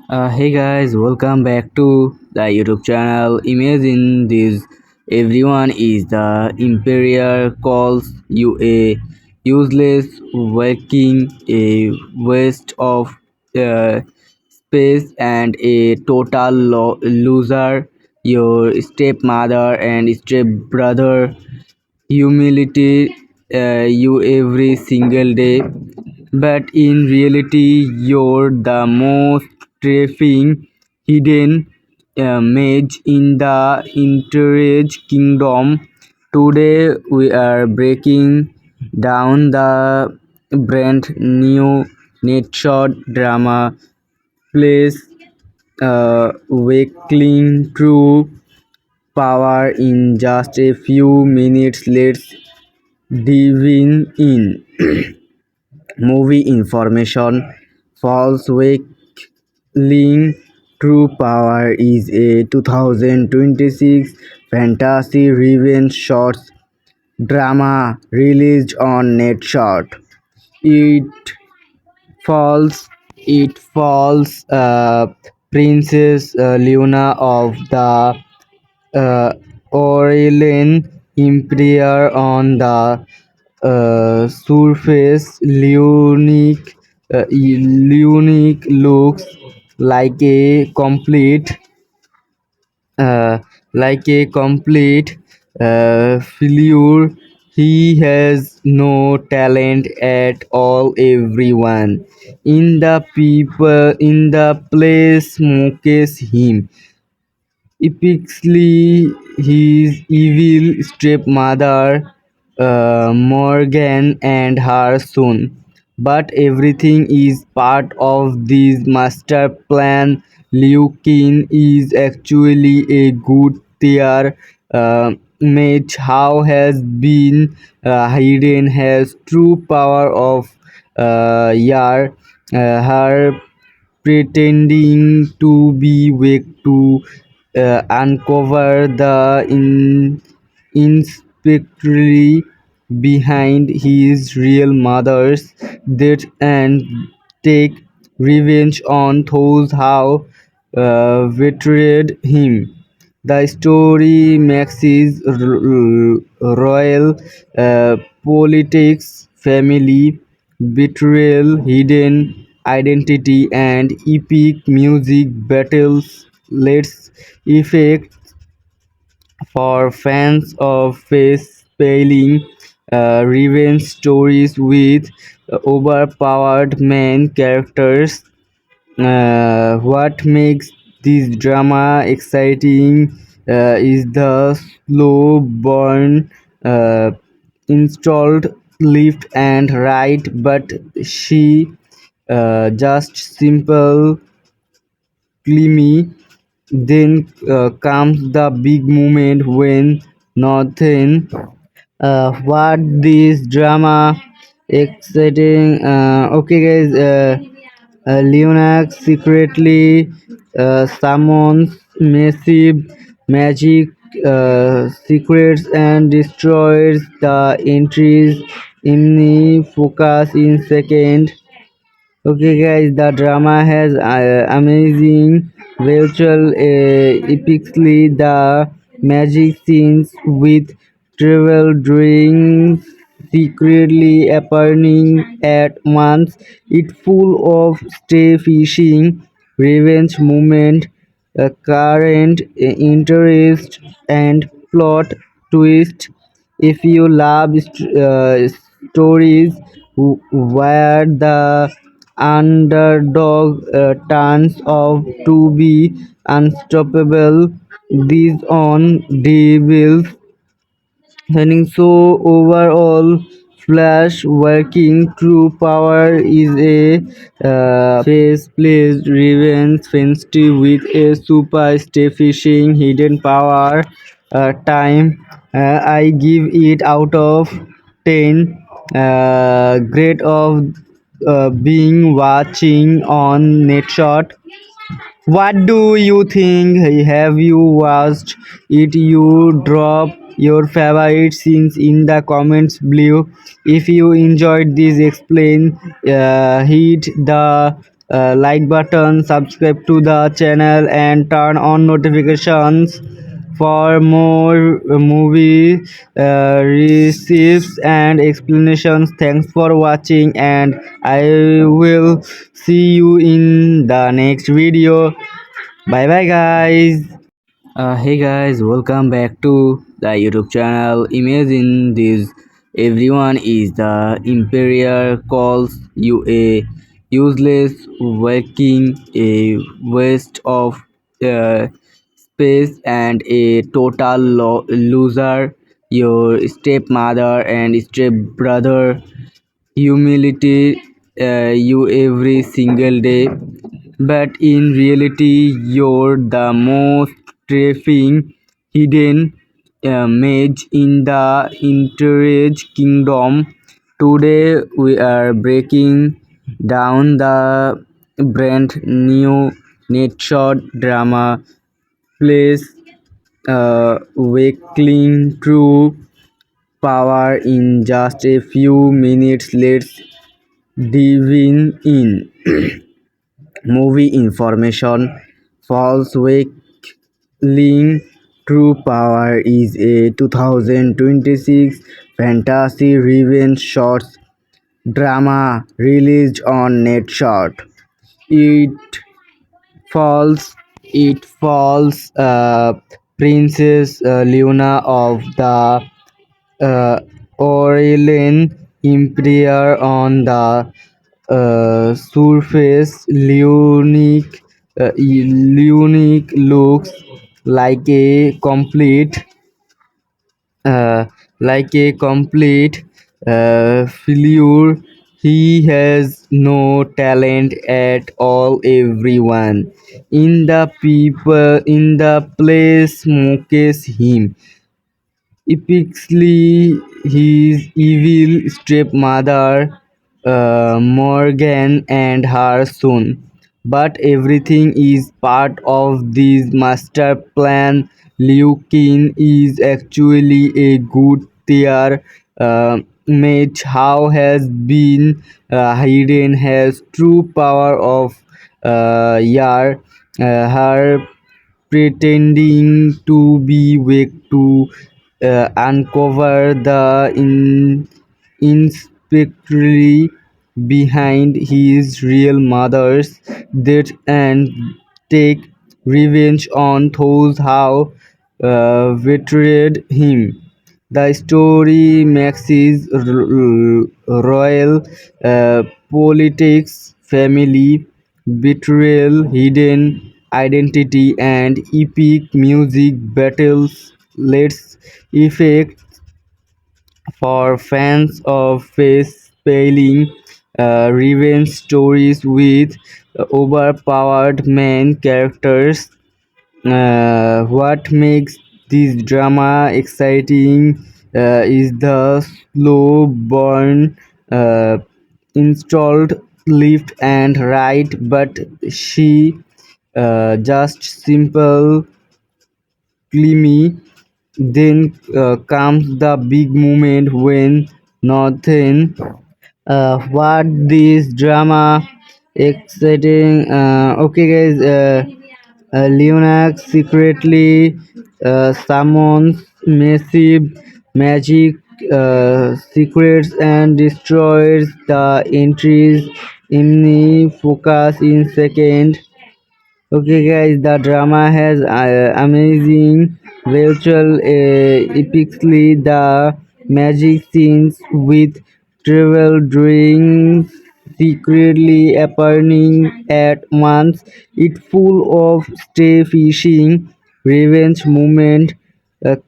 Hey guys, welcome back to the YouTube channel. Imagine this, everyone is the Imperial calls you a useless working, a waste of uh, space, and a total loser. Your stepmother and stepbrother humility you every single day, but in reality, you're the most terrifying hidden mage in the Interage Kingdom. Today, we are breaking down the brand new Netshot drama plays Waking True Power in just a few minutes. Let's dive in. Movie information. False Wakeling True Power is a 2026 fantasy revenge short drama released on Netshot. It it falls Princess Luna of the uh, Aurelian Empire. On the surface, Lunic looks like a complete uh, failure. He has no talent at all. Everyone in the place mocks him epically. His evil stepmother, Morgan, and her son. But everything is part of this master plan. Liu Qin is actually a good tier mage. How has been hidden has true power of Yar. Her pretending to be weak to uncover the inspectory behind his real mother's death and take revenge on those how betrayed him. The story mixes royal politics, family betrayal, hidden identity, and epic music battles. Let's effect for fans of face-pailing revenge stories with overpowered main characters. What makes this drama exciting is the slow burn, uh, installed left and right, but she just simple me. Then comes the big moment when nothing. What this drama exciting? Okay, guys. Leonax secretly summons massive magic secrets and destroys the entries in the focus in second. Okay, guys, the drama has amazing virtual epically the magic scenes with travel drawings secretly appearing at once. It full of stay fishing, revenge moment, current interest, and plot twist. If you love stories where the underdog turns out to be unstoppable, these on devils winning. So overall, Flash working true power is a face-placed revenge fantasy with a super stay fishing hidden power. Time I give it out of 10. Great of being watching on Netshot. What do you think? Have you watched it? You drop your favorite scenes in the comments below. If you enjoyed this explain, hit the like button, subscribe to the channel, and turn on notifications for more movie receipts and explanations. Thanks for watching, and I will see you in the next video. Bye bye, guys. Hey guys, welcome back to the YouTube channel. Imagine this: everyone is the Emperor calls you a useless Viking, a waste of uh, space, and a total loser. Your stepmother and stepbrother humility you every single day, but in reality you're the most terrifying hidden mage in the Interage Kingdom. Today we are breaking down the brand new Netshot drama plays Waking True Power in just a few minutes. Let's dive in. Movie information: False Wakeling True Power is a 2026 fantasy revenge short drama released on Netshot. It it follows Princess Luna of the Aurelian Empire on the surface. Lunic looks like a complete uh, failure. He has no talent at all. Everyone in the place mocks him epically. His evil stepmother, Morgan, and her son. But everything is part of this master plan. Liu Qin is actually a good tier mage. How has been hidden has true power of Yar. Her pretending to be weak to uncover the inspectory behind his real mother's death and take revenge on those who betrayed him. The story mixes royal politics, family betrayal, hidden identity, and epic music battles. Let's effect for fans of face-pailing revenge stories with overpowered main characters. What makes this drama exciting is the slow burn, uh, installed left and right, but she just simple me. Then comes the big moment when nothing. What this drama exciting? Okay, guys. Leonax secretly summons massive magic secrets and destroys the entries in the focus in second. Okay, guys, the drama has amazing virtual epically the magic scenes with travel drawings secretly appearing at once. It full of stay fishing, revenge movement,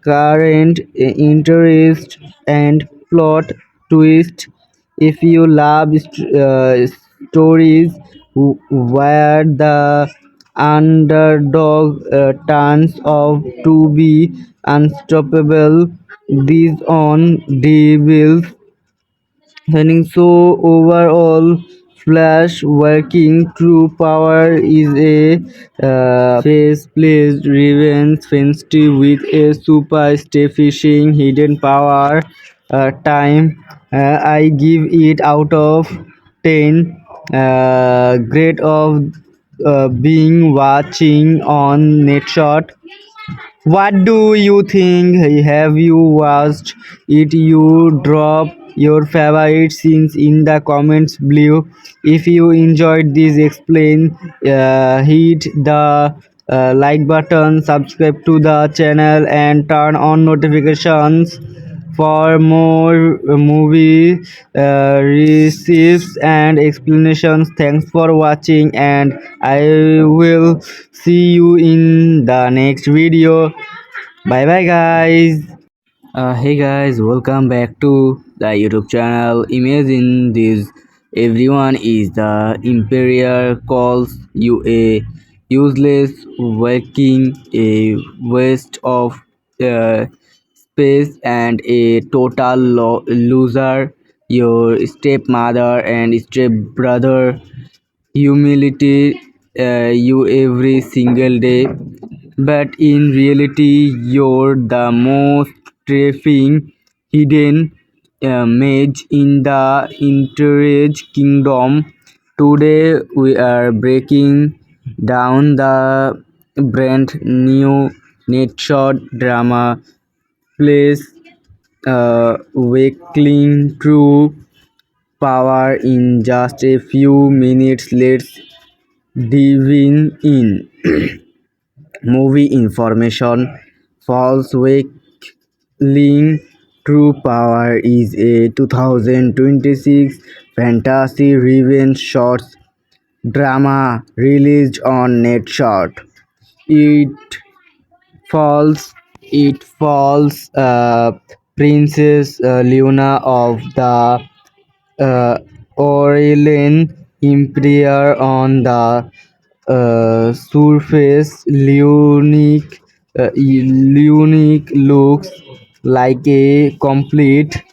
current interest, and plot twist. If you love stories where the underdog turns out to be unstoppable, these on devils winning. So overall, Flash working true power is a face-placed revenge fantasy with a super stay fishing hidden power. Time I give it out of 10. great of being watching on Netshot. What do you think? Have you watched it? You drop your favorite scenes in the comments below. If you enjoyed this explain, hit the like button, subscribe to the channel and turn on notifications for more movie receipts and explanations. Thanks for watching and I will see you in the next video. Bye bye guys. Hey guys, welcome back to the YouTube channel. Imagine this, everyone is the Imperial calls you a useless working, a waste of uh, space and a total loser. Your stepmother and stepbrother humility you every single day, but in reality you're the most terrifying hidden mage in the Interage Kingdom. Today we are breaking down the brand new Netshot drama plays Waking True Power in just a few minutes. Let's diving in. Movie information. False Wakeling True Power is a 2026 fantasy revenge short drama released on Netshot. It it falls Princess Luna of the Aurelian Empire. On the surface, Lunic looks like a complete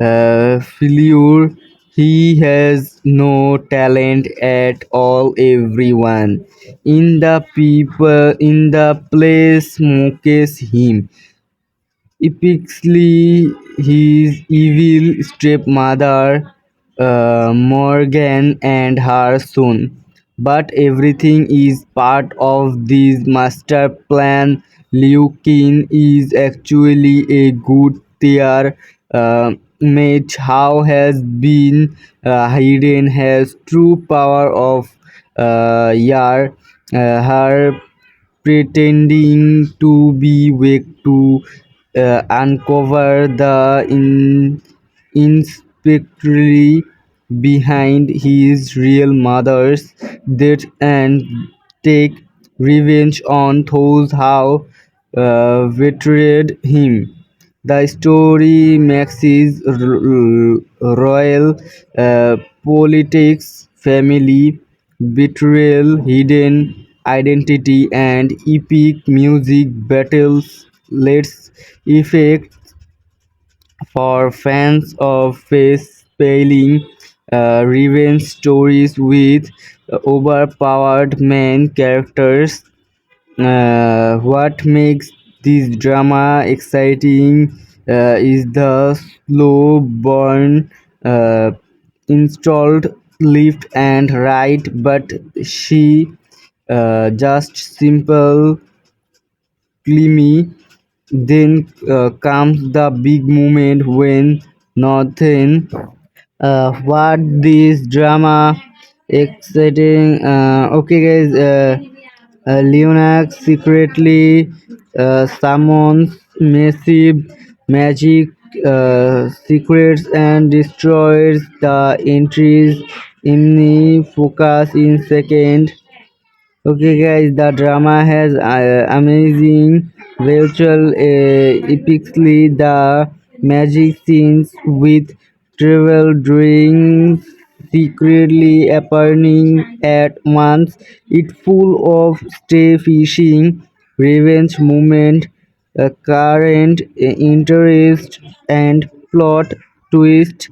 uh, failure. He has no talent at all. Everyone in the place mocks him epically. His evil stepmother, Morgan, and her son. But everything is part of this master plan. Liu Qin is actually a good tier mage. How has been hidden has true power of Yar. Her pretending to be weak to uncover the inspectory behind his real mother's death and take revenge on those how betrayed him. The story mixes royal politics, family betrayal, hidden identity, and epic music battles. Let's effect for fans of face-spelling revenge stories with overpowered main characters. What makes this drama exciting is the slow burn, uh, installed left and right, but she just simple me. Then comes the big moment when nothing. What this drama exciting? Okay, guys. Leonax secretly summons massive magic secrets and destroys the entries in the focus in second. Okay, guys, the drama has amazing virtual epically the magic scenes with travel drawings secretly appearing at once. It full of stay fishing, revenge moment, current interest, and plot twist.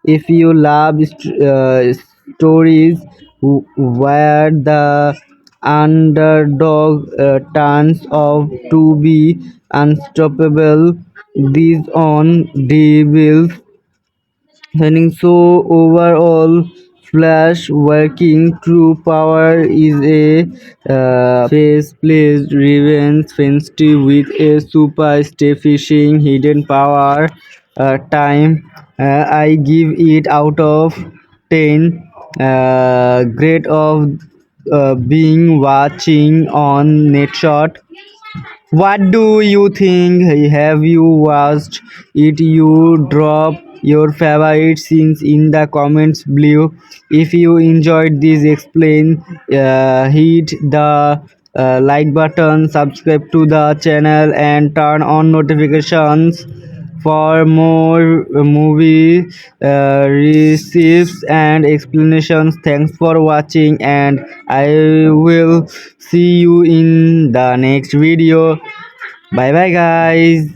If you love stories where the underdog turns out to be unstoppable, these on devils I think so. Overall, Flash working true power is a face plays revenge fantasy with a super stay fishing hidden power. Time I give it out of 10. Great of being watching on Netshot. What do you think? Have you watched it? You drop your favorite scenes in the comments below. If you enjoyed this explain, hit the like button, subscribe to the channel and turn on notifications for more movie receipts and explanations. Thanks for watching and I will see you in the next video. Bye bye guys.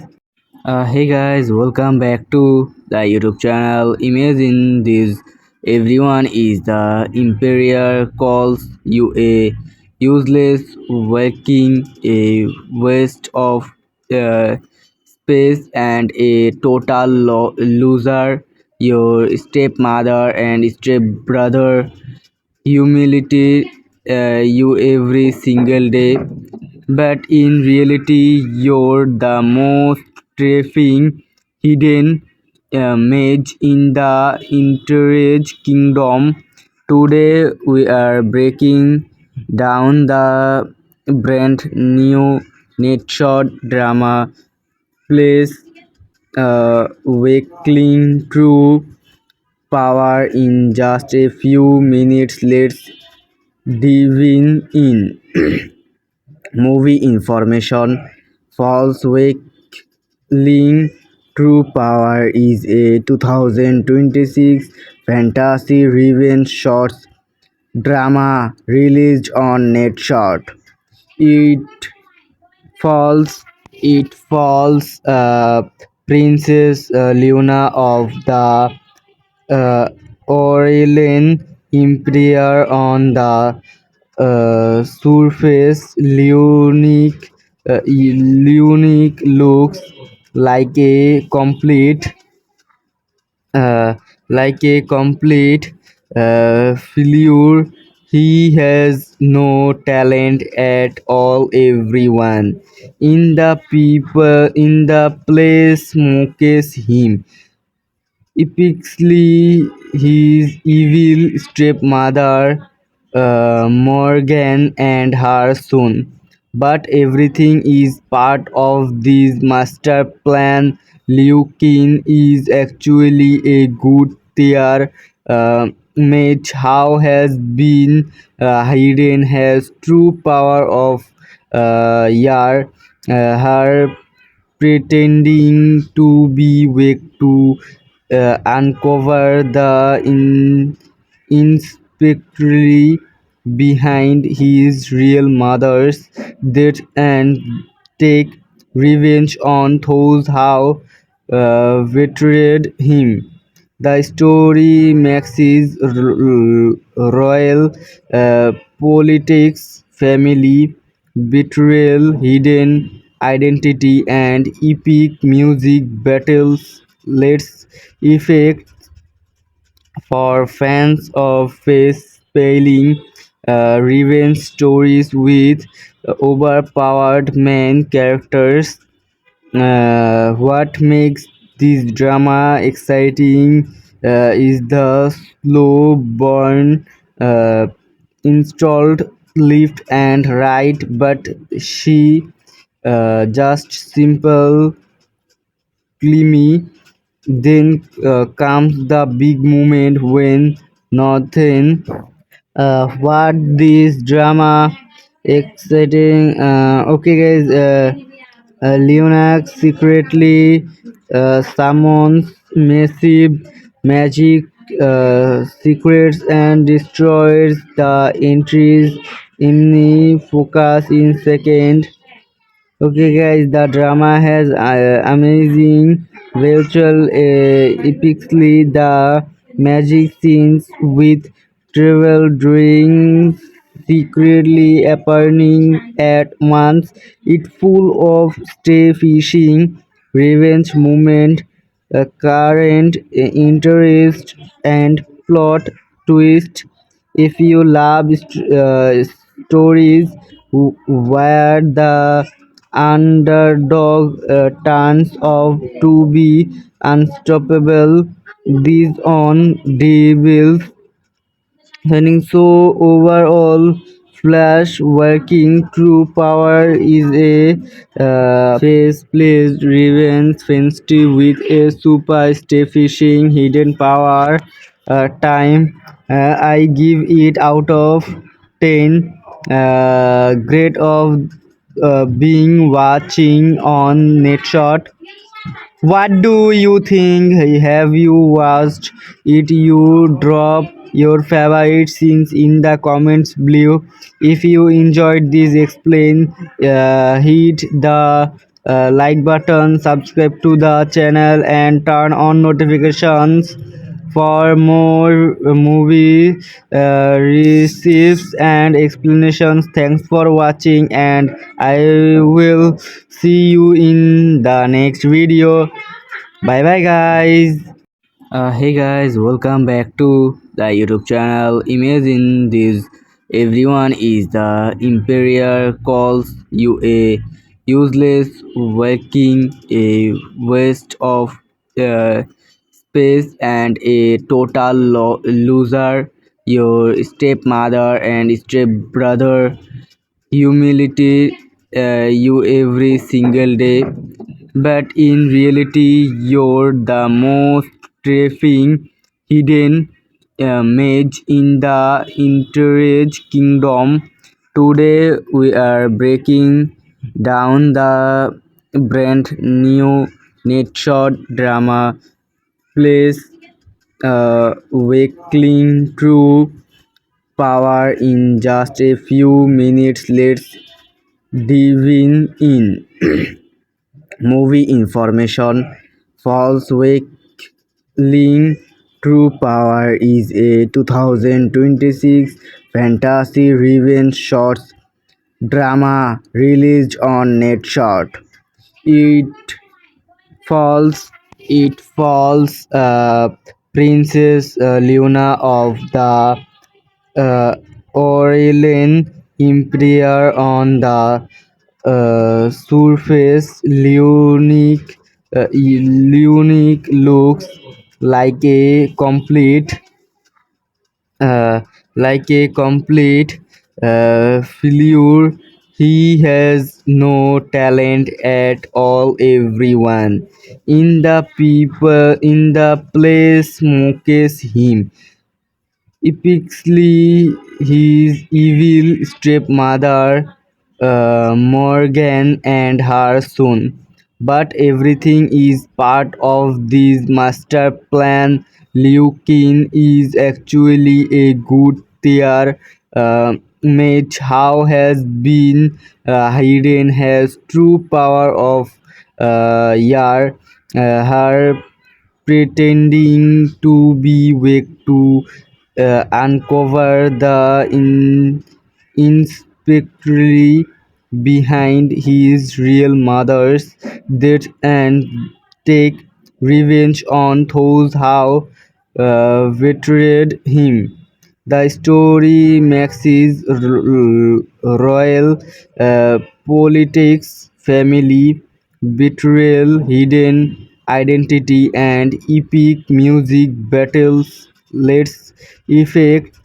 Hey guys, welcome back to the YouTube channel. Imagine this, everyone is the Imperial calls you a useless working, a waste of uh, space and a total loser. Your stepmother and stepbrother humility you every single day, but in reality you're the most terrifying hidden mage in the Interage Kingdom. Today we are breaking down the brand new Netshot drama plays Waking True Power in just a few minutes. Let's diving in. Movie information. False Wakeling True Power is a 2026 fantasy revenge short drama released on Netshot. It it falls Princess Luna of the uh, Aurelian Empire. On the surface, Lunic looks like a uh, complete failure. He has no talent at all. Everyone in the place mocks him epically. His evil stepmother, Morgan, and her son. But everything is part of this master plan. Liu Qin is actually a good tier mage. How has been hidden has true power of Yar. Her pretending to be weak to uncover the inspectory behind his real mother's death and take revenge on those how betrayed him. The story mixes royal politics, family betrayal, hidden identity, and epic music battles. Let's effect for fans of face-pailing revenge stories with overpowered main characters. What makes this drama exciting is the slow burn, uh, installed left and right, but she just simple Clemmy. Then comes the big moment when Nathan what this drama exciting. Okay guys, Leonax secretly summons massive magic secrets and destroys the entries in the focus in second. Okay, guys, the drama has amazing virtual epically the magic scenes with travel drawings secretly appearing at once. It full of stay fishing, revenge moment, current interest and plot twist. If you love stories where the underdog turns out to be unstoppable, these on devils winning. So overall, Flash working true power is a face-placed revenge fantasy with a super stay fishing hidden power. Time I give it out of 10. Great of being watching on Netshot. What do you think? Have you watched it? You drop your favorite scenes in the comments below. If you enjoyed this explain, hit the like button, subscribe to the channel and turn on notifications for more movie receipts and explanations. Thanks for watching and I will see you in the next video. Bye bye guys. Hey guys, welcome back to the YouTube channel. Imagine this, everyone is the Imperial calls you a useless working, a waste of uh, space and a total loser. Your stepmother and stepbrother humility you every single day, but in reality you're the most terrifying hidden mage in the Interage Kingdom. Today we are breaking down the brand new Netshot drama plays Waking True Power in just a few minutes. Let's dive in. Movie information. False Wakeling True Power is a 2026 fantasy revenge short drama released on Netshot. It it follows Princess Luna of the Aurelian Empire. On the surface, Lunic looks like a complete uh, failure. He has no talent at all. Everyone in the place mocks him epically. His evil stepmother, Morgan, and her son. But everything is part of this master plan. Liu Qin is actually a good tier mage. How has been hidden has true power of Yar. Her pretending to be weak to uncover the inspectory behind his real mother's death and take revenge on those who betrayed him. The story mixes royal politics, family betrayal, hidden identity, and epic music battles. Let's effect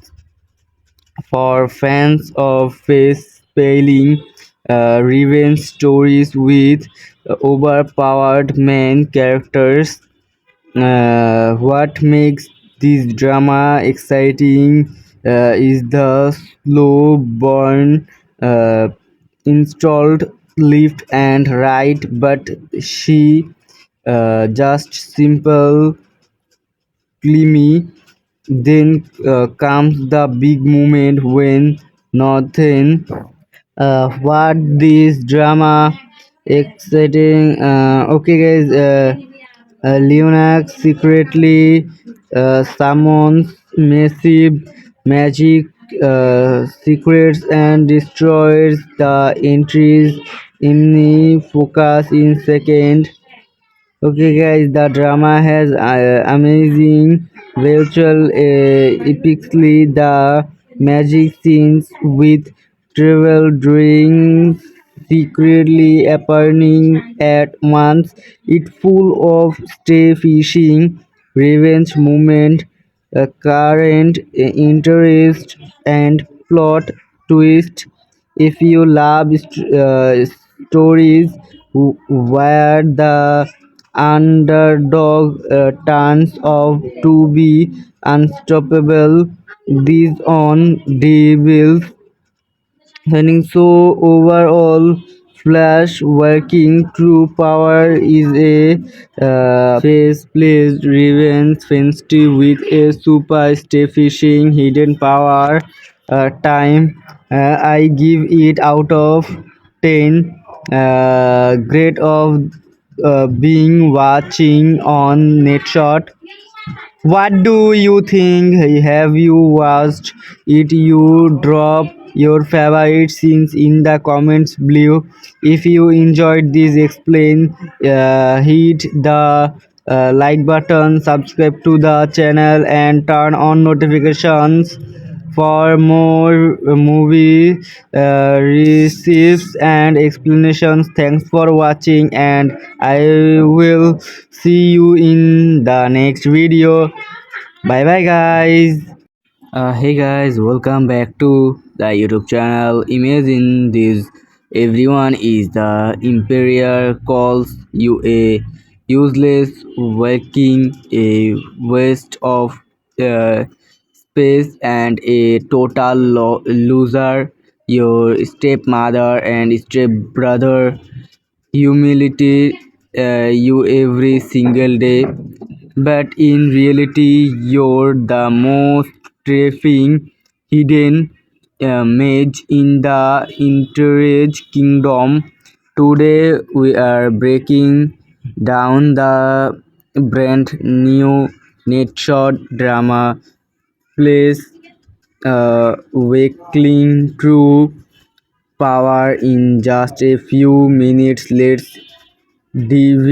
for fans of face-pailing revenge stories with overpowered main characters. What makes this drama exciting is the slow burn, uh, installed left and right, but she just simple me. Then comes the big moment when nothing. What this drama exciting? Okay, guys. Leonax secretly summons massive magic secrets and destroys the entries in the focus in second. Okay, guys, the drama has amazing virtual epically the magic scenes with travel dreams secretly appearing at once. It full of stay fishing, revenge moment, current interest, and plot twist. If you love stories where the underdog turns out to be unstoppable, these on devils winning. So overall, Flash working true power is a face-placed revenge fantasy with a super stay fishing hidden power. Time I give it out of 10. Great of being watching on Netshot. What do you think? Have you watched it? You drop your favorite scenes in the comments below. If you enjoyed this explain, hit the like button, subscribe to the channel and turn on notifications for more movie receipts and explanations. Thanks for watching and I will see you in the next video. Bye bye guys. Hey guys, welcome back to the YouTube channel. Imagine this, everyone is the Imperial calls you a useless working, a waste of uh, space and a total loser. Your stepmother and stepbrother humility you every single day, but in reality, you're the most terrifying hidden mage in the Interage Kingdom. Today, we are breaking down the brand new Netshot drama plays Waking True Power in just a few minutes. Let's dive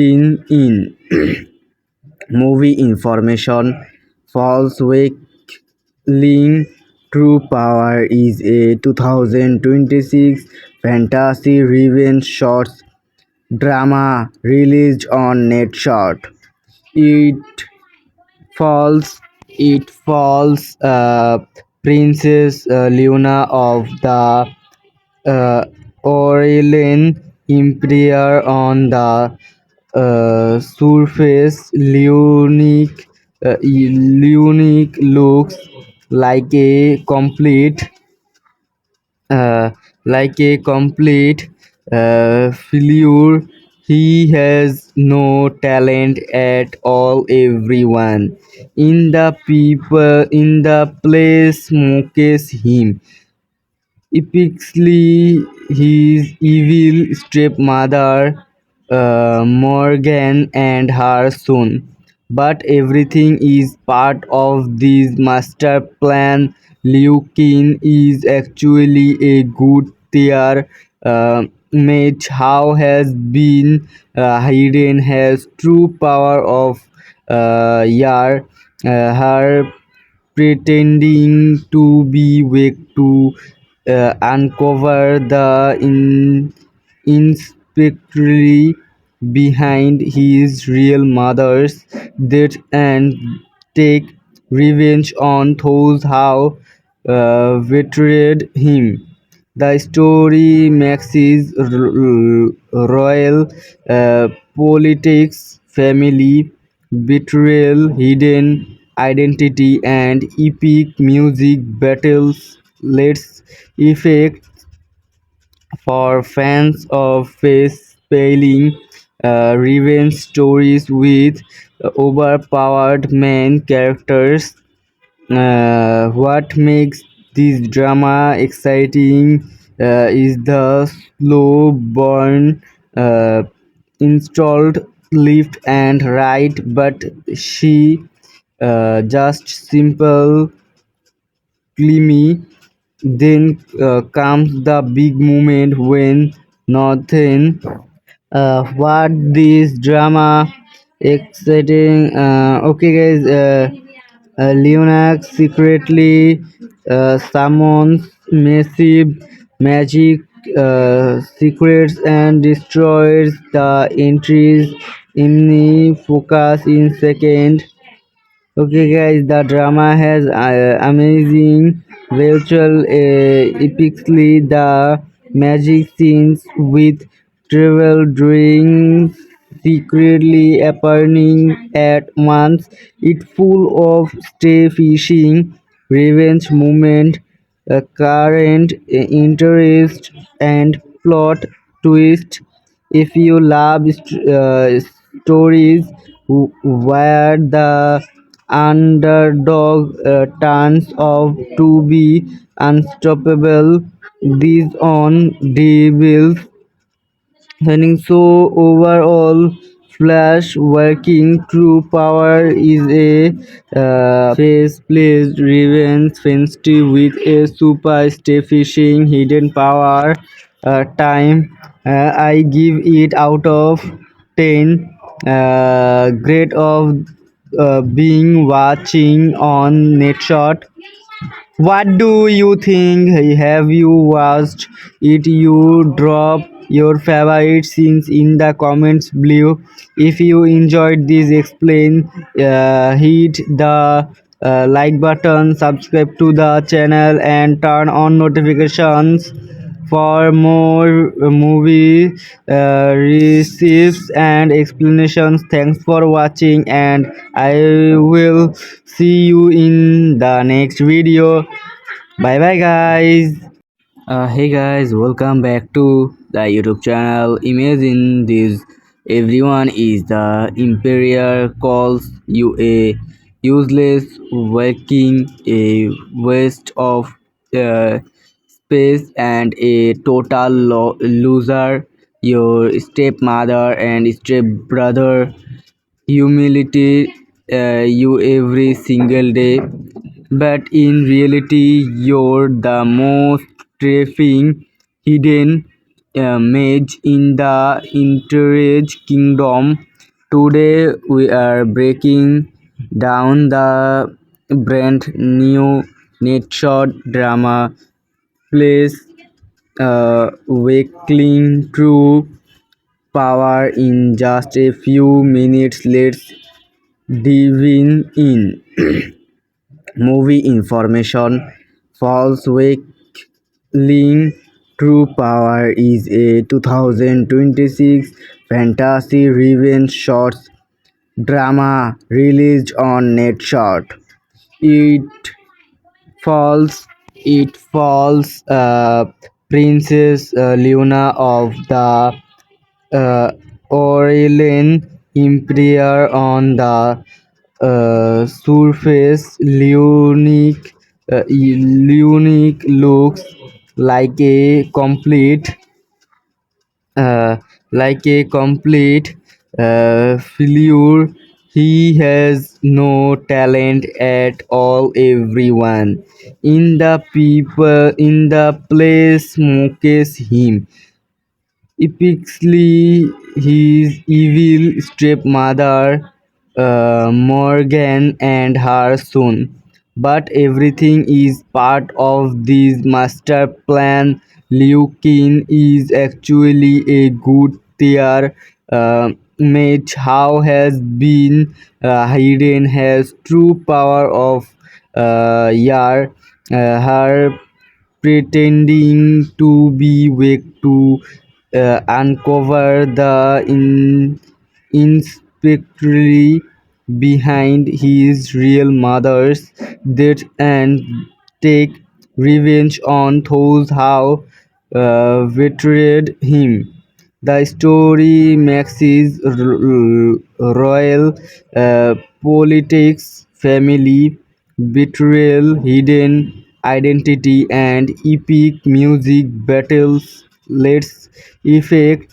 in. Movie information. False Wakeling True Power is a 2026 fantasy revenge short drama released on Netshot. It falls Princess Luna of the uh, Aurelian Empire on the surface. Unique looks like a complete uh, failure. He has no talent at all. Everyone in the place mocks him epically. His evil stepmother, Morgan, and her son. But everything is part of this master plan. Liu Qin is actually a good tier mage. How has been hidden has true power of Yar. Her pretending to be weak to uncover the inspectory behind his real mother's death and take revenge on those how betrayed him. The story mixes royal politics, family betrayal, hidden identity, and epic music battles. Let's effect for fans of face-pailing revenge stories with overpowered main characters. What makes this drama exciting is the slow burn, uh, installed left and right, but she just simple me. Then comes the big moment when nothing. What this drama? exciting. Okay, guys. Leonax secretly summons massive magic secrets and destroys the entries in the focus in second. Okay, guys, the drama has amazing virtual epically the magic scenes with travel drawings secretly appearing at once. It full of stay fishing, revenge moment, current interest, and plot twist. If you love stories where the underdog turns out to be unstoppable, these on devils and so overall, Flash working true power is a face-placed revenge fantasy with a super stay fishing hidden power. Time I give it out of 10. Great of being watching on Netshot. What do you think? Have you watched it? You drop your favorite scenes in the comments below. If you enjoyed this explain, hit the like button, subscribe to the channel and turn on notifications for more movie receipts and explanations. Thanks for watching and I will see you in the next video. Bye bye guys. Hey guys, welcome back to the YouTube channel. Imagine this, everyone is the Imperial calls you a useless working, a waste of uh, space and a total loser. Your stepmother and stepbrother humility you every single day, but in reality you're the most terrifying hidden mage in the Interage Kingdom. Today we are breaking down the brand new Netshot drama plays Waking True Power in just a few minutes. Let's dive in. Movie information. False Wakeling True Power is a 2026 fantasy revenge short drama released on Netshot. It it follows Princess Luna of the uh, Aurelian Empire. On the surface, Lunic looks like a uh, complete failure. He has no talent at all. Everyone in the place mocks him epically. His evil stepmother, Morgan, and her son. But everything is part of this master plan. Liu Qin is actually a good tier mage. How has been hidden has true power of Yar. Her pretending to be weak to uncover the inspectory behind his real mother's death and take revenge on those how betrayed him. The story mixes royal politics, family betrayal, hidden identity, and epic music battles. Let's effect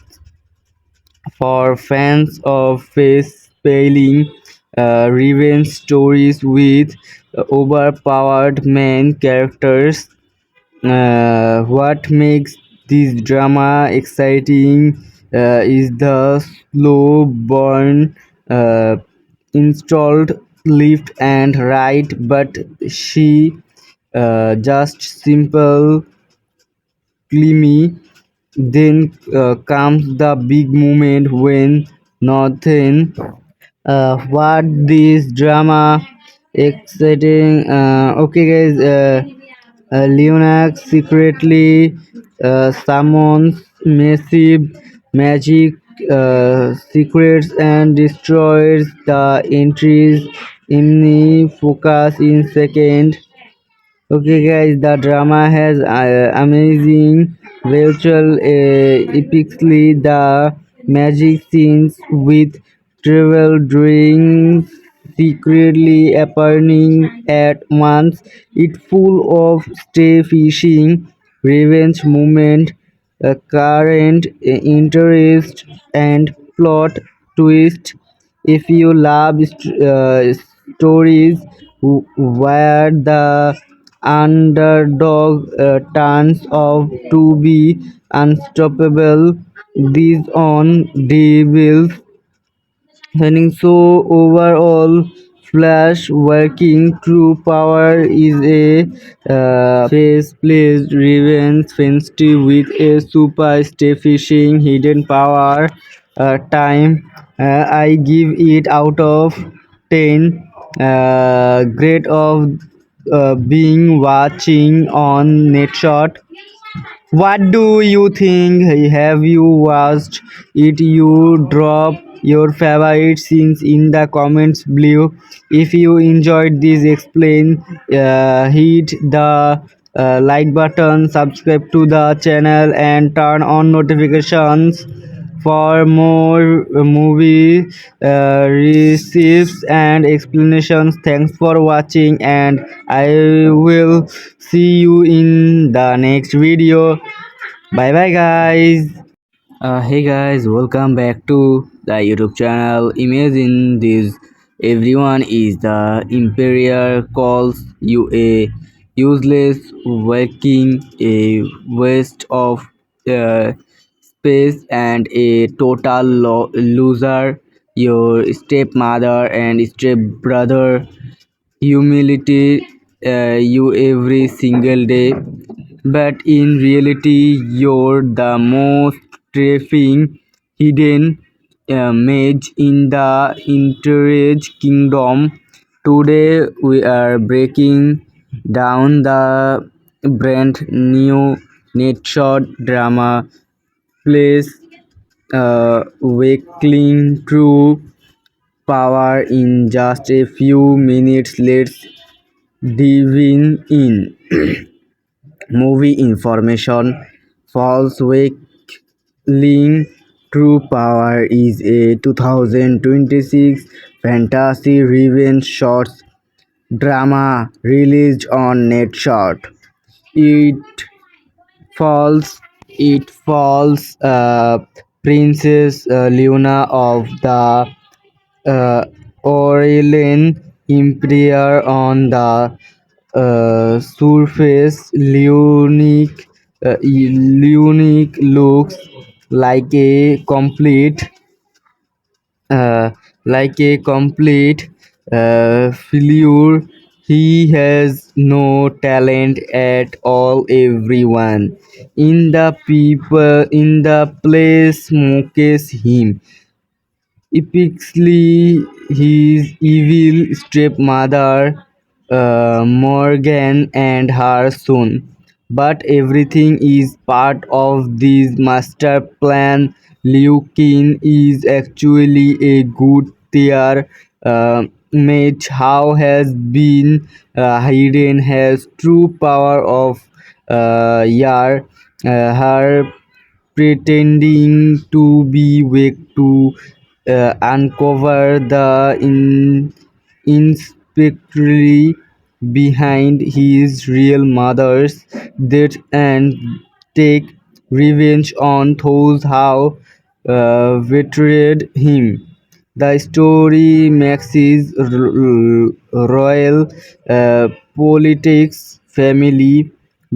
for fans of face-pailing revenge stories with overpowered main characters. What makes this drama exciting is the slow burn uh, installed left and right, but she just simple me. Then comes the big moment when nothing. What this drama exciting? Okay, guys. Leonax secretly summons massive magic secrets and destroys the entries in the focus in second. Okay, guys, the drama has amazing virtual epically the magic scenes with travel drawings secretly appearing at once. It full of stay fishing, revenge moment, current interest, and plot twist. If you love stories where the underdog turns out to be unstoppable, these on devils winning. So overall, Flash working true power is a face-placed revenge fantasy with a super stay fishing hidden power. Time I give it out of 10. Great of being watching on Netshot. What do you think? Have you watched it? You drop your favorite scenes in the comments below. If you enjoyed this explain, hit the like button, subscribe to the channel, and turn on notifications for more movie receipts and explanations. Thanks for watching, and I will see you in the next video. Bye bye, guys. Hey guys, welcome back to the YouTube channel. Imagine this, everyone is the Imperial calls you a useless working, a waste of uh, space, and a total loser. Your stepmother and stepbrother humility you every single day, but in reality you're the most terrifying hidden mage in the Interage Kingdom. Today we are breaking down the brand new Netshot drama plays Waking True Power in just a few minutes. Let's dive in. Movie information. False Wakeling True Power is a 2026 fantasy revenge short drama released on Netshot. It it follows Princess Luna of the Aurelian Empire. On the surface, Lunic looks like a complete uh, failure. He has no talent at all. Everyone in the place mocks him epically. His evil stepmother, Morgan, and her son. But everything is part of this master plan. Liu Qin is actually a good tier mage. How has been hidden has true power of Yar. Her pretending to be weak to uncover the inspectory behind his real mother's death and take revenge on those how betrayed him. The story mixes royal politics, family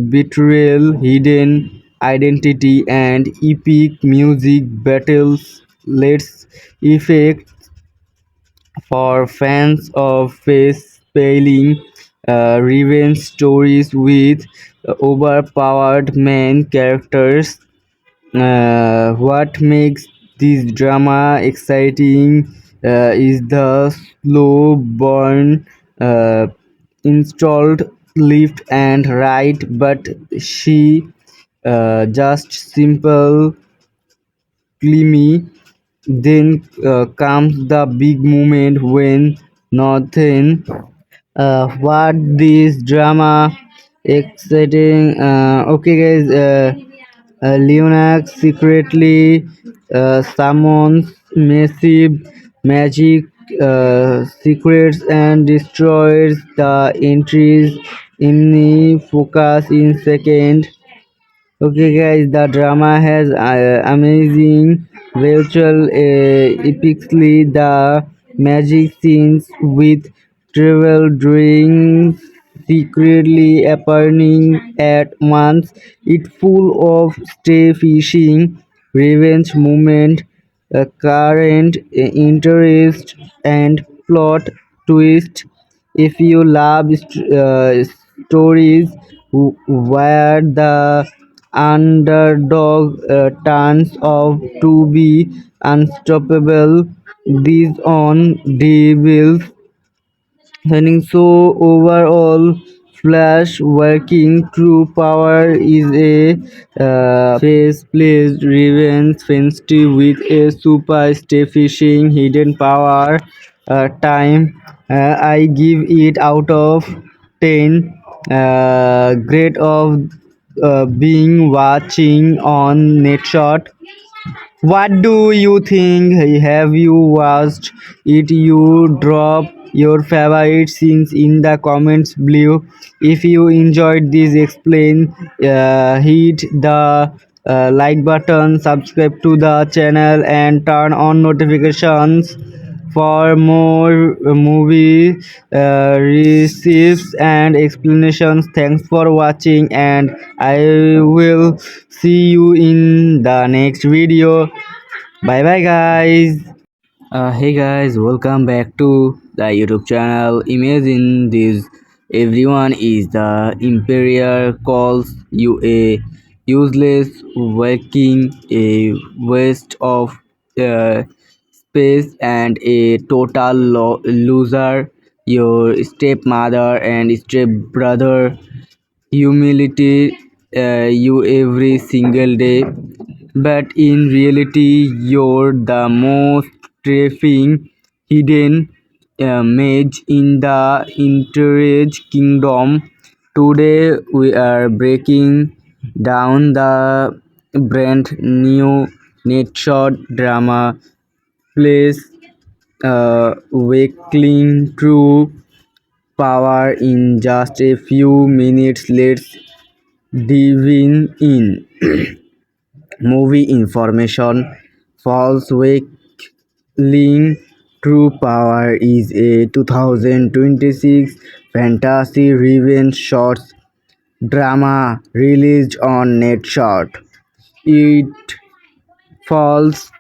betrayal, hidden identity, and epic music battles. Let's effect For fans of face-peeling revenge stories with overpowered main characters, what makes this drama exciting is the slow burn, uh, installed left and right, but she just simple me. Then comes the big moment when nothing. What this drama exciting? Okay, guys. Leonax secretly summons massive magic secrets and destroys the entries in the focus in second. Okay, guys, the drama has amazing virtual epically the magic scenes with travel drawings secretly appearing at once. It full of stay fishing, revenge moment, current interest, and plot twist. If you love stories where the underdog turns out to be unstoppable, these on devils Henning so overall, Flash working true power is a face-placed revenge fantasy with a super stay fishing hidden power. Time I give it out of 10. Great of being watching on Netshot. What do you think? Have you watched it? You drop your favorite scenes in the comments below. If you enjoyed this explain, hit the like button, subscribe to the channel and turn on notifications for more movie receipts and explanations. Thanks for watching and I will see you in the next video. Bye bye guys. Hey guys, welcome back to the YouTube channel. Imagine this, everyone is the Imperial calls you a useless working, a waste of uh, space and a total loser. Your stepmother and stepbrother humility you every single day, but in reality, you're the most terrifying hidden mage in the Interage Kingdom. Today, we are breaking down the brand new Netshot drama plays Waking True Power in just a few minutes. Let's dive in. Movie information. False Wakeling True Power is a 2026 fantasy revenge short drama released on Netshot. It falls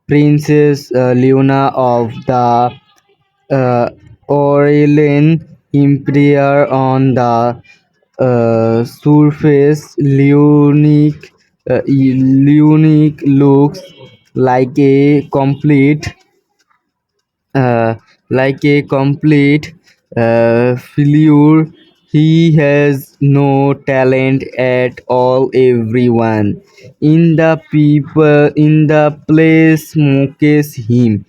Princess Luna of the uh, Aurelian Empire on the surface. Leunic looks like a complete uh, failure. He has no talent at all. Everyone in the place mocks him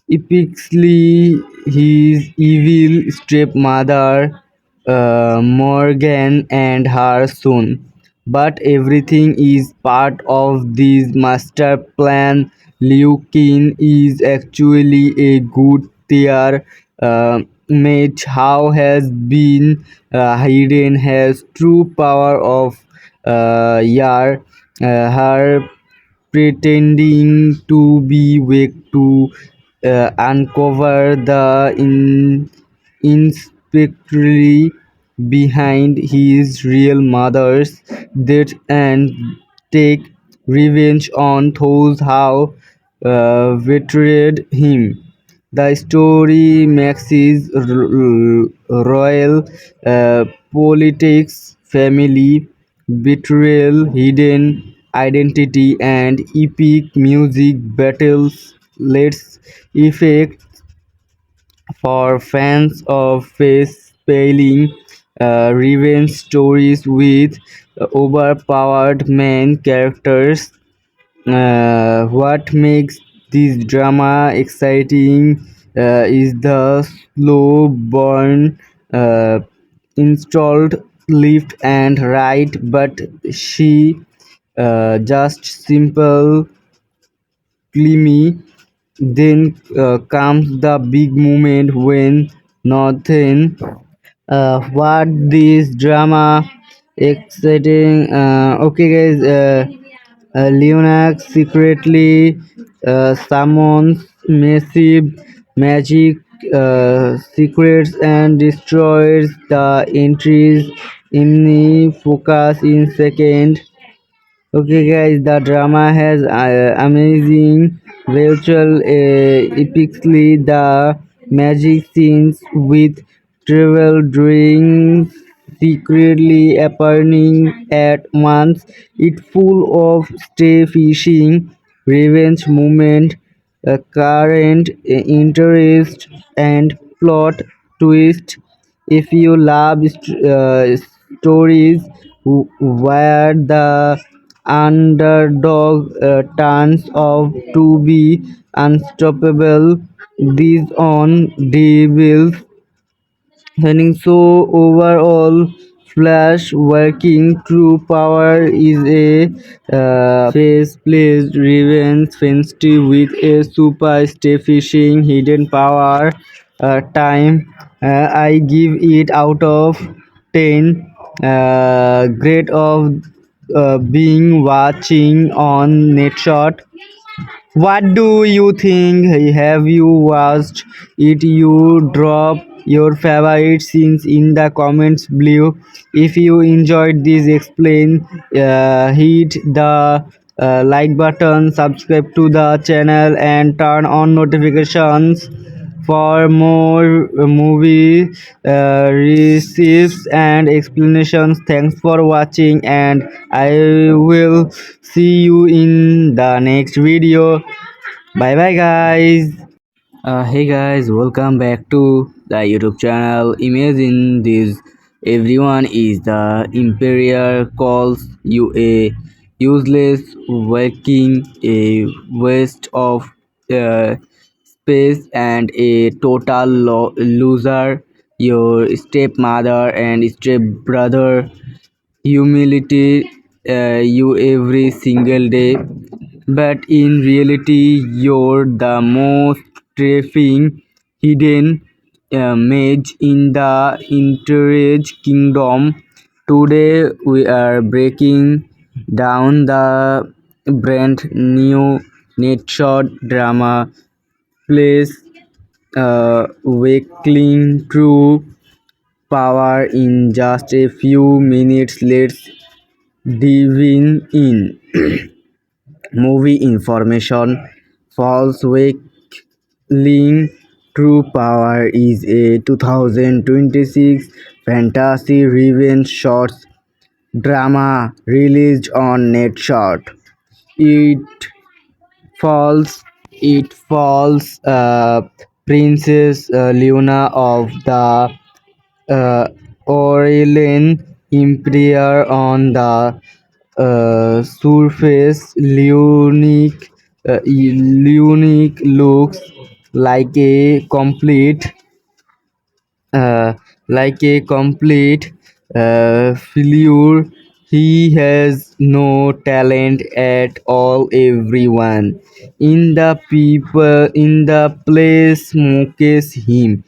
epically. His evil stepmother, Morgan, and her son. But everything is part of this master plan. Liu Qin is actually a good tier mage. How has been hidden has true power of Yar. Her pretending to be weak to uncover the inspectory behind his real mother's death and take revenge on those how betrayed him. The story mixes royal politics, family betrayal, hidden identity, and epic music battles. Let's effect for fans of face-peeling revenge stories with overpowered main characters. What makes this drama exciting is the slow burn, uh, installed left and right, but she just simple, climmy. Then comes the big moment when nothing. What this drama exciting? Okay, guys. Leonax secretly summons massive magic secrets and destroys the entries in the focus in second. Okay, guys, the drama has amazing virtual epically the magic scenes with travel drawings secretly appearing at once. It full of stay fishing, revenge moment, current interest, and plot twist. If you love stories where the underdog turns out to be unstoppable, these on devils winning. So overall, Flash working true power is a face-placed revenge fantasy with a super stay fishing hidden power. Time I give it out of 10. Great of being watching on Netshot. What do you think? Have you watched it? You drop your favorite scenes in the comments below. If you enjoyed this explain, hit the like button, subscribe to the channel, and turn on notifications for more movie receipts and explanations. Thanks for watching, and I will see you in the next video. Bye bye, guys. Hey guys, welcome back to the YouTube channel. Imagine this, everyone is the Imperial calls you a useless working, a waste of uh, space, and a total loser. Your stepmother and stepbrother humility you every single day, but in reality you're the most terrifying hidden mage in the Interage Kingdom. Today we are breaking down the brand new Netshot drama plays Waking True Power in just a few minutes. Let's diving in. Movie information. False Wakeling True Power is a 2026 fantasy revenge short drama released on Netshot. It it falls Princess Luna of the Aurelian Empire. On the surface, Leunic looks like a uh, complete failure. He has no talent at all. Everyone in the place mocks him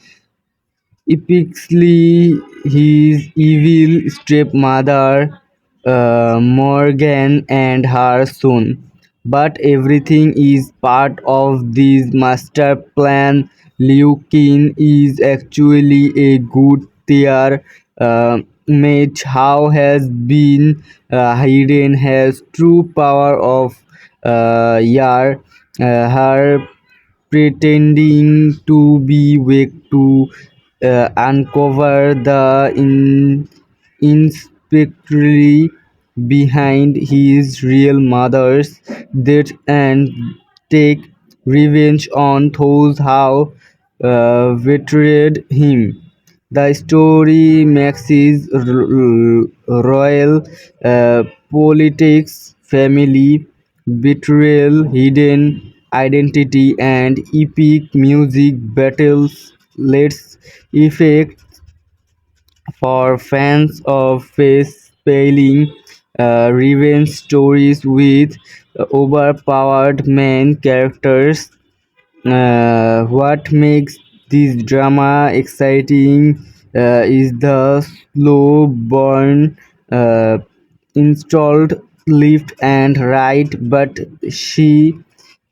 epically. His evil stepmother, Morgan, and her son. But everything is part of this master plan. Liu Qin is actually a good tier mage. How has been hidden has true power of Yar. her pretending to be weak to uncover the inspectory behind his real mother's death and take revenge on those who betrayed him. The story mixes royal politics, family betrayal, hidden identity, and epic music battles. Let's effect for fans of face-pailing revenge stories with overpowered main characters. What makes this drama exciting is the slow burn, uh, installed left and right, but she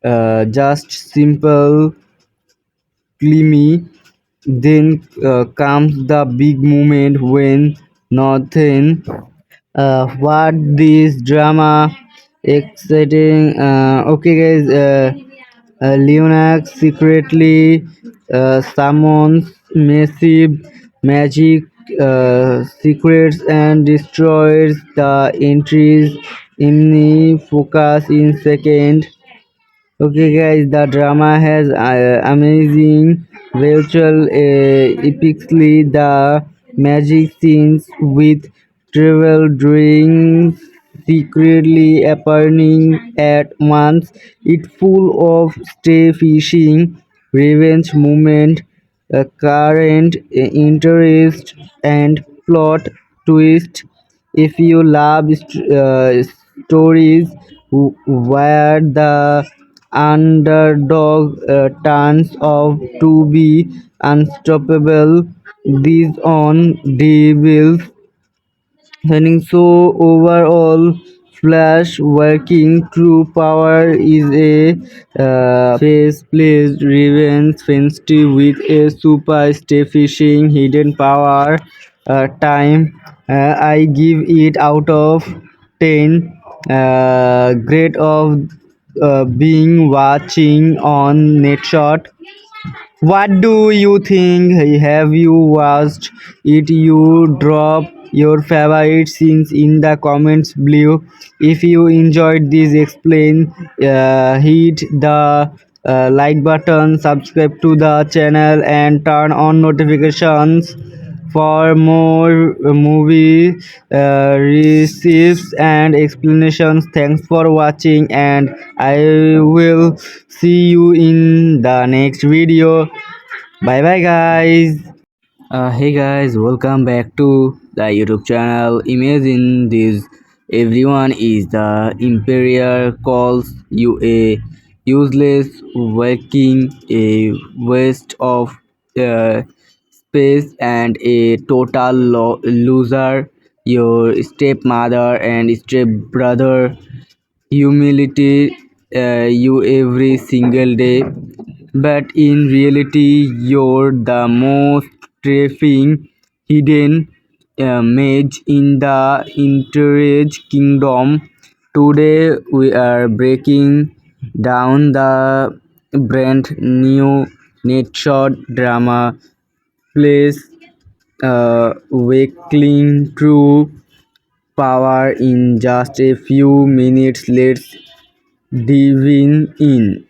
just simple, clean. Then comes the big moment when nothing. What this drama exciting? Okay, guys. Leonax secretly summons massive magic secrets and destroys the entries in the focus in second. Okay, guys, the drama has amazing virtual epically the magic scenes with travel drawings secretly appearing at once. It full of stay fishing, revenge movement, current interest, and plot twist. If you love stories where the underdog turns out to be unstoppable, these on devils winning. So overall, Flash working true power is a face-placed revenge fantasy with a super stay fishing hidden power. Time I give it out of 10. Great of being watching on Netshot. What do you think? Have you watched it? You drop your favorite scenes in the comments below. If you enjoyed this explain, hit the like button, subscribe to the channel, and turn on notifications for more movie receipts and explanations. Thanks for watching, and I will see you in the next video. Bye bye, guys. Hey guys, welcome back to the YouTube channel. Imagine this, everyone is the Imperial calls you a useless Viking, a waste of uh, space, and a total loser. Your stepmother and stepbrother humility you every single day, but in reality you're the most terrifying hidden mage in the Interage Kingdom. Today we are breaking down the brand new Netshot drama plays Waking True Power in just a few minutes. Let's dive in.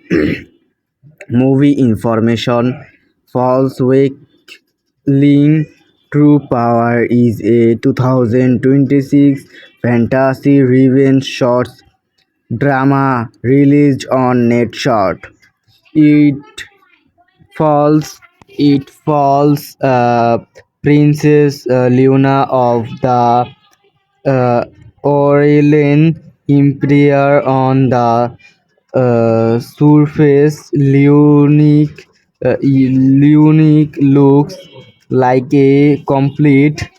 Movie information. False Wakeling True Power is a 2026 fantasy revenge short drama released on Netshot. It follows Princess Luna of the Aurelian Empire on the surface. Unique looks like a complete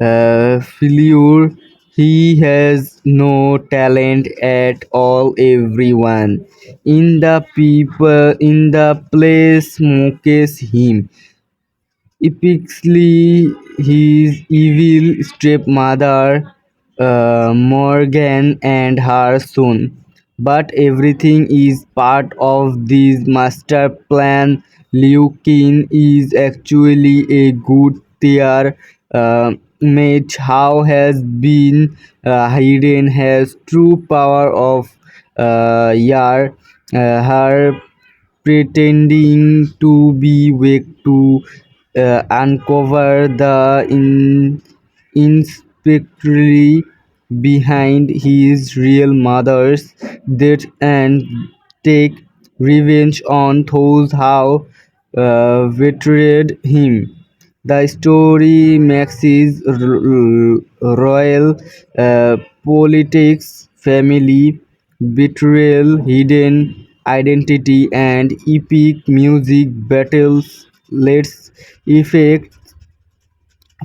uh, failure. He has no talent at all. Everyone in the people in the place mocks him epically. His evil stepmother Morgan and her son. But everything is part of this master plan. Liu Qin is actually a good tier mage. How has been hidden has true power of Yar. Her pretending to be weak to uncover the inspectory behind his real mother's death and take revenge on those who betrayed him. The story mixes royal politics, family betrayal, hidden identity, and epic music battles. Let's effect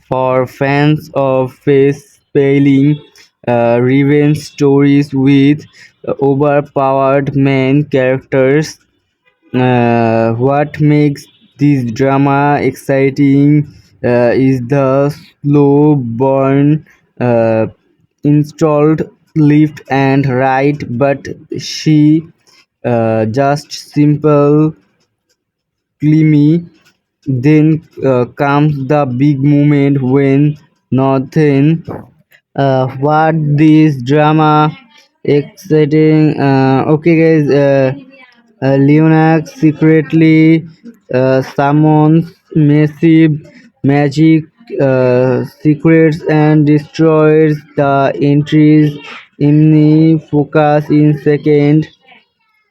for fans of face-peeling revenge stories with overpowered main characters. What makes this drama exciting is the slow burn, uh, installed left and right, but she just simple, climmy. Then comes the big moment when nothing. What this drama exciting? Okay, guys. Leonax secretly summons massive magic secrets and destroys the entries in the focus in second.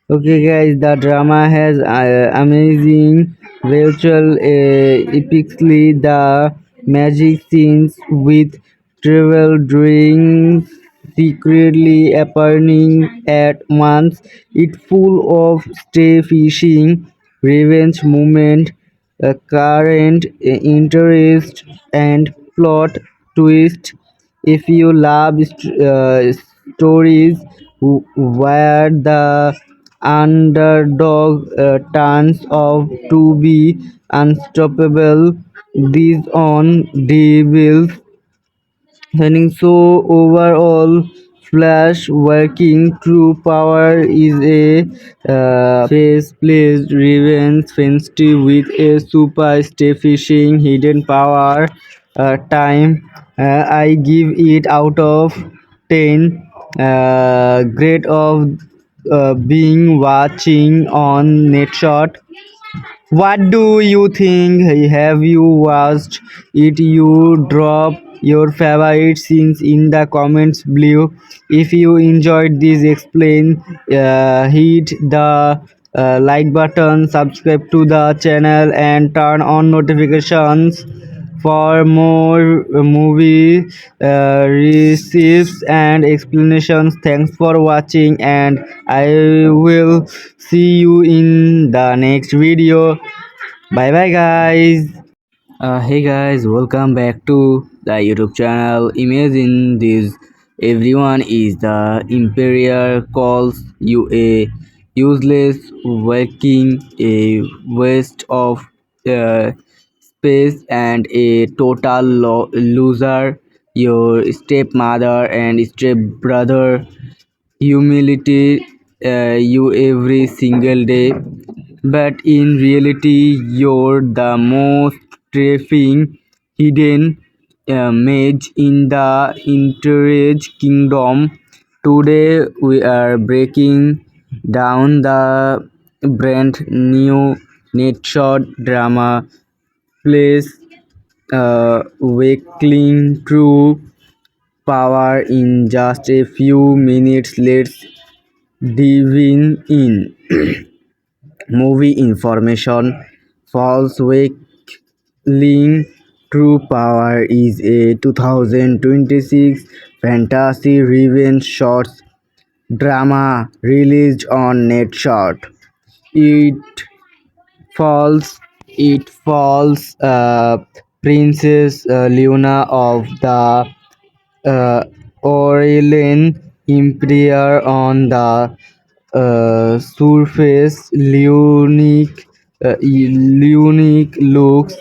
Okay, guys, the drama has amazing virtual epically the magic scenes with travel drawings secretly appearing at once. It full of stay fishing, revenge movement, current interest, and plot twist. If you love stories where the underdog turns out to be unstoppable, these on devils Henning so overall, Flash working true power is a face-placed revenge fantasy with a super stay fishing hidden power. Time I give it out of 10. Grade of being watching on Netshot. What do you think? Have you watched it? You drop your favorite scenes in the comments below. If you enjoyed this explain, hit the like button, subscribe to the channel and turn on notifications for more movie receipts and explanations. Thanks for watching and I will see you in the next video. Bye bye guys. Hey guys, welcome back to the YouTube channel. Imagine this, everyone is the Imperial calls you a useless working, a waste of uh, space and a total loser. Your stepmother and stepbrother humility you every single day, but in reality, you're the most terrifying hidden mage in the Interage Kingdom. Today, we are breaking down the brand new Netshot drama plays Wakeling True Power in just a few minutes. Let's dive in. Movie information. False Wakeling True Power is a 2026 fantasy revenge short drama released on Netshot. It falls Princess Luna of the uh, Aurelian Empire on the surface. Leunic looks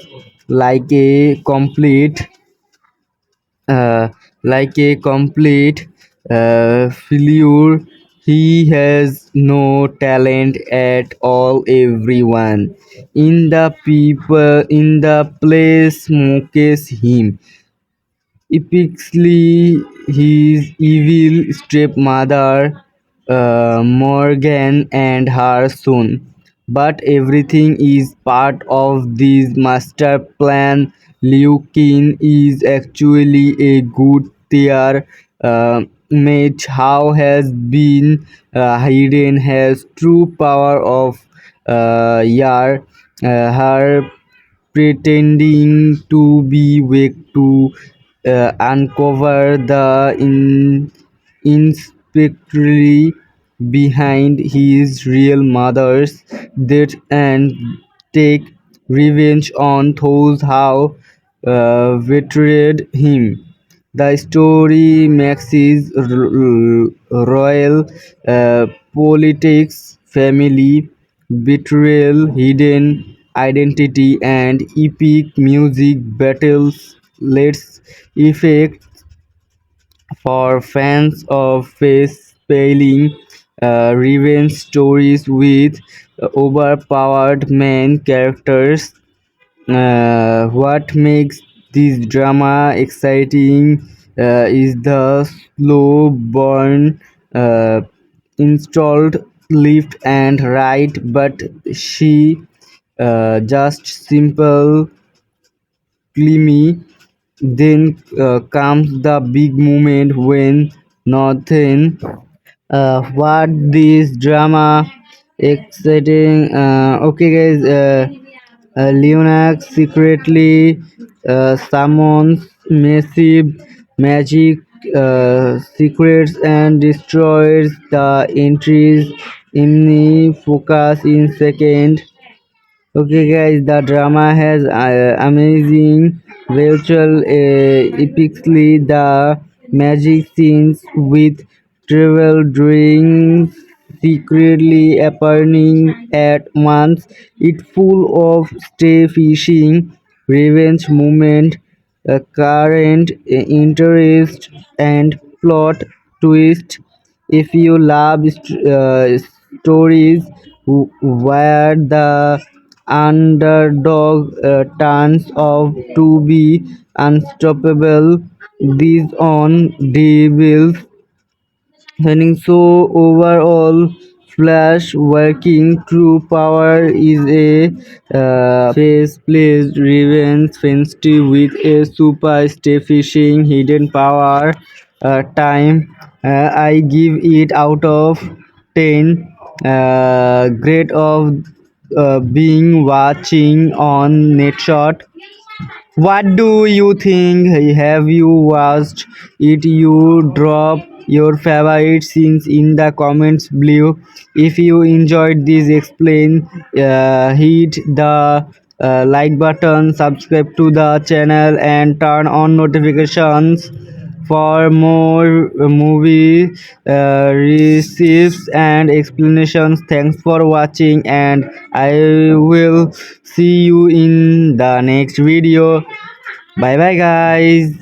like a complete uh, like a complete failure. He has no talent at all. Everyone in the place mocks him epically. His evil stepmother, Morgan, and her son. But everything is part of this master plan. Liu Qin is actually a good tier mage. How has been hidden has true power of Yar. Her pretending to be weak to uncover the inspectory behind his real mother's death and take revenge on those who betrayed him. The story mixes royal politics, family betrayal, hidden identity, and epic music battles. Let's effect for fans of face-spelling revenge stories with overpowered main characters. What makes this drama exciting is the slow burn, uh, installed left and right, but she just simple me. Then comes the big moment when nothing. What this drama exciting? Okay, guys. Leonax secretly summons massive magic secrets and destroys the entries. In focus in second. Okay, guys, the drama has amazing virtual epically the magic scenes with travel drawings secretly appearing at once. It full of stay fishing, revenge moment, current interest, and plot twist. If you love stories where the underdog turns out to be unstoppable, these on devils winning. So overall, Flash working true power is a face-placed revenge fantasy with a super stay fishing hidden power. Time I give it out of 10. Great of being watching on Netshot. What do you think? Have you watched it? You drop your favorite scenes in the comments below. If you enjoyed this explain, hit the like button, subscribe to the channel, and turn on notifications for more movie receipts and explanations. Thanks for watching, and I will see you in the next video. Bye bye, guys.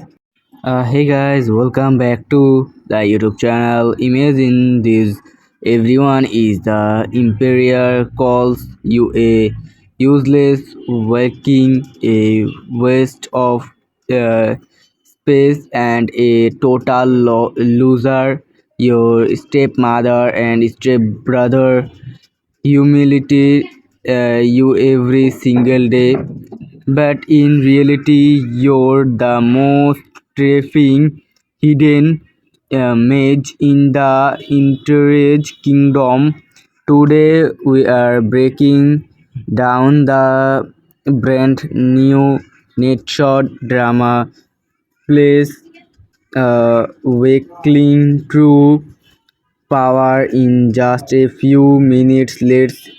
Hey guys, welcome back to the YouTube channel. Imagine this: everyone is the Imperial calls you a useless Viking, a waste of uh, space, and a total loser. Your stepmother and stepbrother humility you every single day, but in reality you're the most terrifying hidden mage in the Interage Kingdom. Today we are breaking down the brand new Netshot drama plays Waking True Power in just a few minutes. Let's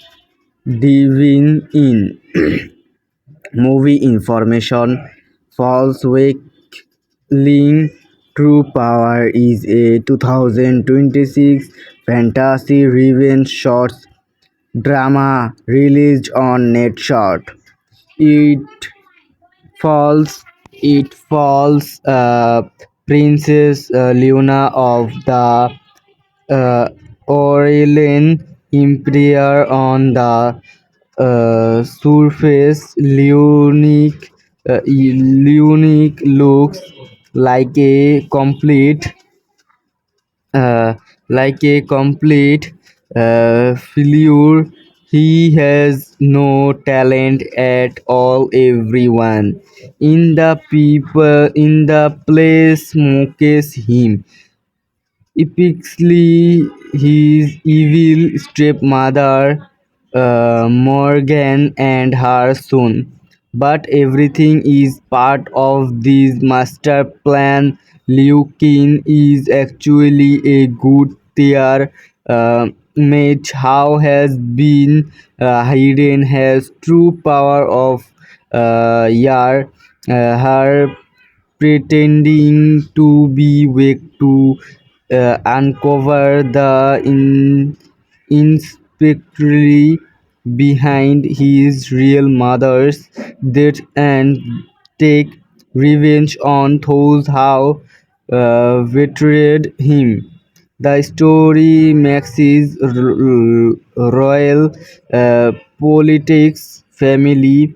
diving in. Movie information. False Wakeling True Power is a 2026 fantasy revenge short drama released on Netshot. It falls Princess Luna of the uh, Aurelian Empire. On the surface, Lunic looks like a uh, complete failure. He has no talent at all. Everyone in the place mocks him epically. His evil stepmother, Morgan, and her son. But everything is part of this master plan. Liu Qin is actually a good tier mage. How has been hidden has true power of Yar. Her pretending to be weak to uncover the inspectory behind his real mother's death and take revenge on those who betrayed him. The story mixes royal politics, family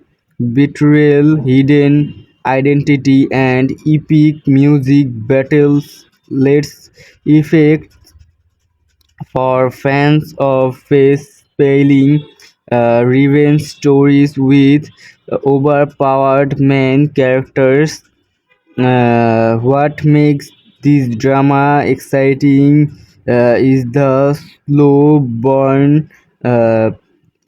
betrayal, hidden identity, and epic music battles. Let's effect for fans of face-pailing revenge stories with overpowered main characters. What makes this drama exciting is the slow burn, uh,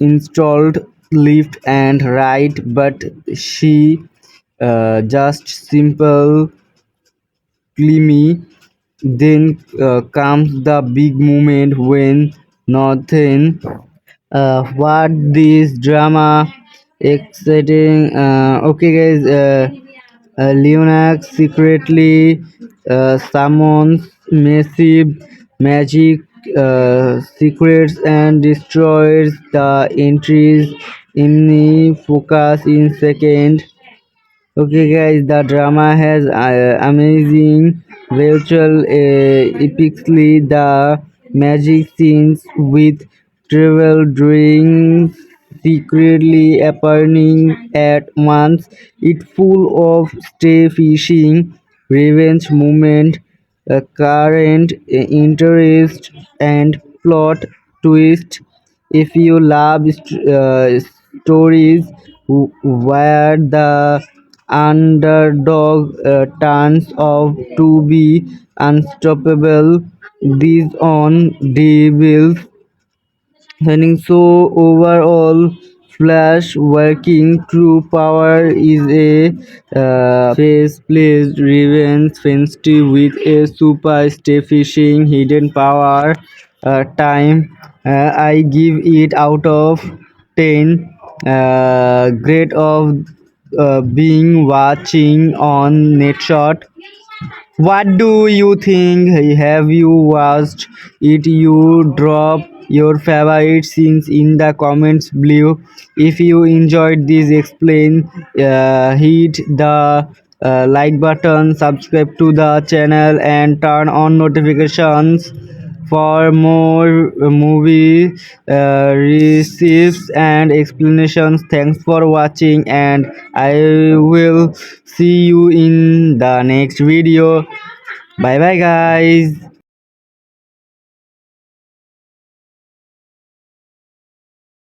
installed left and right, but she just simple, climmy. Then comes the big moment when nothing. What this drama exciting? Okay, guys. Leonax secretly summons massive magic secrets and destroys the entries in the focus in second. Okay, guys, the drama has amazing virtual epically the magic scenes with travel drawings secretly appearing at once. It full of stay fishing, revenge movement, current interest, and plot twist. If you love stories where the underdog turns out to be unstoppable, these on devils winning. So overall, Flash working true power is a face-placed revenge fantasy with a super stay fishing hidden power. Time I give it out of 10. Great of being watching on Netshot. What do you think? Have you watched it? You drop your favorite scenes in the comments below. If you enjoyed this explain, hit the like button, subscribe to the channel, and turn on notifications for more movie receipts and explanations. Thanks for watching, and I will see you in the next video. Bye bye, guys.